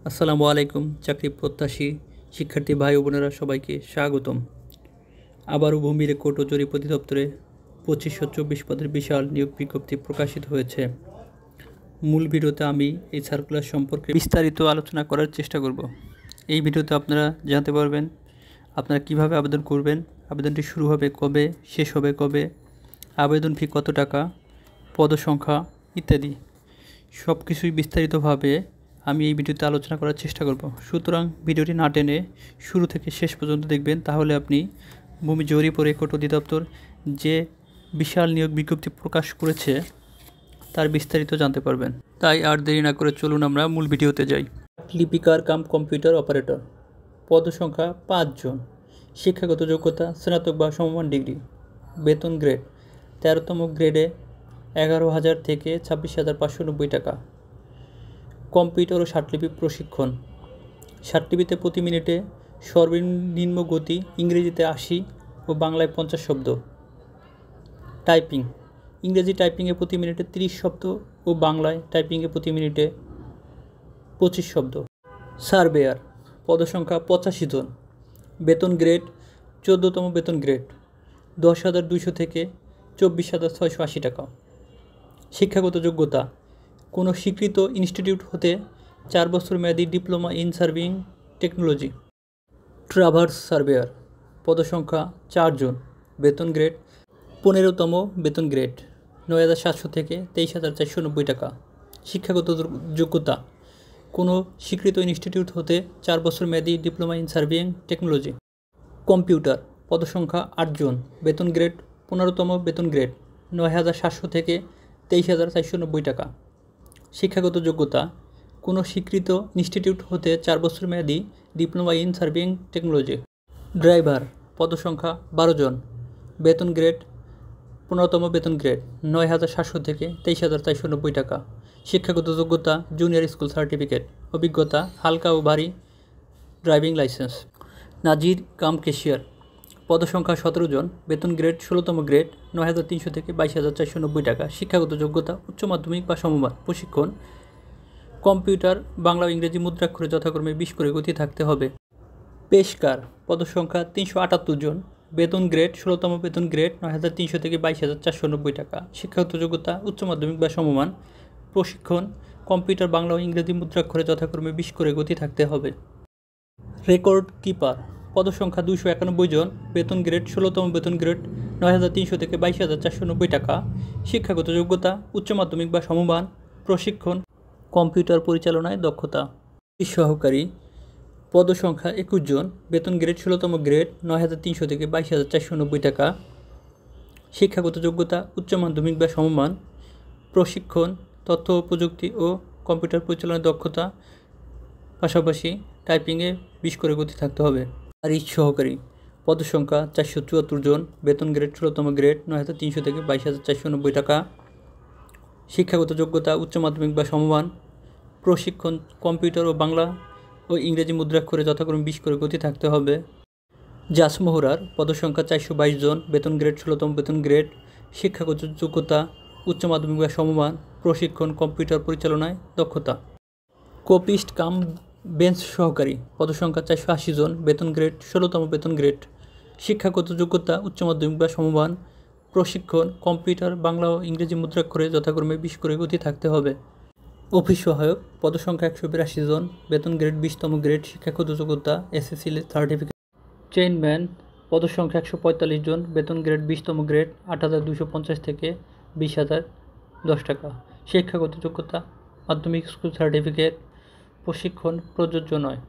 আসসালামু আলাইকুম চাকরি প্রত্যাশী শিক্ষার্থী ভাই ও বোনেরা সবাইকে স্বাগতম। আবারও ভূমি রেকর্ড ও জরিপ অধিদপ্তরে 2524 পদের বিশাল নিয়োগ বিজ্ঞপ্তি প্রকাশিত হয়েছে। মূল ভিডিওতে আমি এই সার্কুলার সম্পর্কে বিস্তারিত আলোচনা করার চেষ্টা করব। এই ভিডিওতে আপনারা জানতে পারবেন আপনারা কিভাবে আবেদন করবেন, আবেদনটি শুরু হবে কবে, শেষ হবে কবে, আবেদন ফি কত টাকা, পদসংখ্যা ইত্যাদি সব কিছুই বিস্তারিতভাবে আমি এই ভিডিওতে আলোচনা করার চেষ্টা করব। সুতরাং ভিডিওটি না টেনে শুরু থেকে শেষ পর্যন্ত দেখবেন, তাহলে আপনি ভূমি জরিপ ও রেকর্ড অধিদপ্তর যে বিশাল নিয়োগ বিজ্ঞপ্তি প্রকাশ করেছে তার বিস্তারিত জানতে পারবেন। তাই আর দেরি না করে চলুন আমরা মূল ভিডিওতে যাই। লিপিকার কাম কম্পিউটার অপারেটর, পদসংখ্যা 5 জন, শিক্ষাগত যোগ্যতা স্নাতক বা সমমান ডিগ্রি, বেতন গ্রেড 13তম গ্রেডে 11,000 থেকে 26,590 টাকা। কম্পিউটার ও ষাটলিপি প্রশিক্ষণ, ষাটলিপিতে প্রতি মিনিটে সর্বনিম্ন গতি ইংরেজিতে 80 ও বাংলায় 50 শব্দ। টাইপিং, ইংরেজি টাইপিংয়ে প্রতি মিনিটে 30 শব্দ ও বাংলায় টাইপিংয়ে প্রতি মিনিটে 25 শব্দ। সার্ভেয়ার, পদসংখ্যা 85 জন, বেতন গ্রেড 14তম বেতন গ্রেড 10,200 থেকে 24,680 টাকা। শিক্ষাগত যোগ্যতা কোনো স্বীকৃত ইনস্টিটিউট হতে 4 বছর মেয়াদী diploma in serving technology. Traverse surveyor, পদসংখ্যা 4 জন, বেতন গ্রেড 15তম বেতন গ্রেড 9,700 থেকে 23,490 টাকা। শিক্ষাগত যোগ্যতা কোনো স্বীকৃত ইনস্টিটিউট হতে 4 বছর মেয়াদী diploma in serving technology. Computer, পদসংখ্যা 8 জন, বেতন গ্রেড 15তম বেতন গ্রেড 9,700 থেকে 23,490 টাকা। শিক্ষাগত যোগ্যতা কোনো স্বীকৃত ইনস্টিটিউট হতে 4 বছর মেয়াদী diploma in serving technology. Driver, পদসংখ্যা 12 জন, বেতন গ্রেড 15তম বেতন গ্রেড 9,700 থেকে 23,490 টাকা। শিক্ষাগত যোগ্যতা জুনিয়র স্কুল সার্টিফিকেট, অভিজ্ঞতা হালকা ও ভারী ড্রাইভিং লাইসেন্স। নাজির কাম ক্যাশিয়ার, পদসংখ্যা 17 জন, বেতন গ্রেড 16তম গ্রেড 9,300 থেকে 22,490 টাকা। শিক্ষাগত যোগ্যতা উচ্চ মাধ্যমিক বা সমমান। প্রশিক্ষণ কম্পিউটার বাংলা ও ইংরেজি মুদ্রাক্ষরে যথাক্রমে 20 করে গতি থাকতে হবে। পেশকার, পদসংখ্যা 378 জন, বেতন গ্রেড 16তম বেতন গ্রেড 9,300 থেকে 22,490 টাকা। শিক্ষাগত যোগ্যতা উচ্চ মাধ্যমিক বা সমমান। প্রশিক্ষণ কম্পিউটার বাংলা ও ইংরেজি মুদ্রাক্ষরে যথাক্রমে 20 করে গতি থাকতে হবে। রেকর্ড কিপার, পদসংখ্যা 291 জন, বেতন গ্রেড 16তম বেতন গ্রেড 9,300 থেকে 22,490 টাকা। শিক্ষাগত যোগ্যতা উচ্চ মাধ্যমিক বা সমমান। প্রশিক্ষণ কম্পিউটার পরিচালনায় দক্ষতা। সহকারী, পদসংখ্যা 21 জন, বেতন গ্রেড 16তম গ্রেড 9,300 থেকে 22,490 টাকা। শিক্ষাগত যোগ্যতা উচ্চ মাধ্যমিক বা সমমান। প্রশিক্ষণ তথ্য ও প্রযুক্তি ও কম্পিউটার পরিচালনায় দক্ষতা, পাশাপাশি টাইপিংয়ে 20 করে গতি থাকতে হবে। আর সহকারী, পদসংখ্যা 474 জন, বেতন গ্রেড 16তম গ্রেড 9,300 থেকে 22,490 টাকা। শিক্ষাগত যোগ্যতা উচ্চ মাধ্যমিক বা সমমান। প্রশিক্ষণ কম্পিউটার ও বাংলা ও ইংরেজি মুদ্রাক্ষরে যথাক্রমে 20 করে গতি থাকতে হবে। জাসমোহরার, পদসংখ্যা 422 জন, বেতন গ্রেড 16তম বেতন গ্রেড। শিক্ষাগত যোগ্যতা উচ্চ মাধ্যমিক বা সমমান। প্রশিক্ষণ কম্পিউটার পরিচালনায় দক্ষতা। কোপিস্ট কাম বেঞ্চ সহকারী, পদসংখ্যা 480 জন, বেতন গ্রেড 16তম বেতন গ্রেড। শিক্ষাগত যোগ্যতা উচ্চ মাধ্যমিক বা সমমান। প্রশিক্ষণ কম্পিউটার বাংলা ও ইংরেজি মুদ্রাক্ষরে যথাক্রমে 20 করে গতি থাকতে হবে। অফিস সহায়ক, পদসংখ্যা 182 জন, বেতন গ্রেড 20তম গ্রেড। শিক্ষাগত যোগ্যতা এসএসসি সার্টিফিকেট। চেইনম্যান, পদসংখ্যা 145 জন, বেতন গ্রেড 20তম গ্রেড 8,250 থেকে 20,010 টাকা। শিক্ষাগত যোগ্যতা মাধ্যমিক স্কুল সার্টিফিকেট। প্রশিক্ষণ প্রযোজ্য নয়।